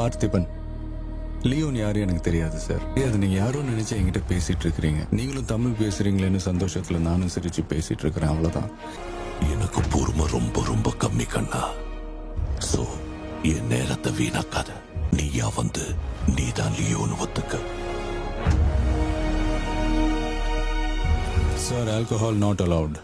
Parthiban. Leon யாரு எனக்கு தெரியாது சார். அது நீங்க யாரும் நினைச்சு என்கிட்ட பேசிட்டு இருக்கிறீங்க. நீங்களும் தமிழ் பேசுறீங்களேன்னு சந்தோஷத்துல நானும் சிரிச்சு பேசிட்டு இருக்கிறேன், அவ்வளவுதான். எனக்கு பொறுமை ரொம்ப ரொம்ப கம்மி கண்ணா. சோ என் நேரத்தை வீணாக்காத. நீயா வந்து நீதான் லியோன்னு ஒத்துக்க. Sir, alcohol not allowed.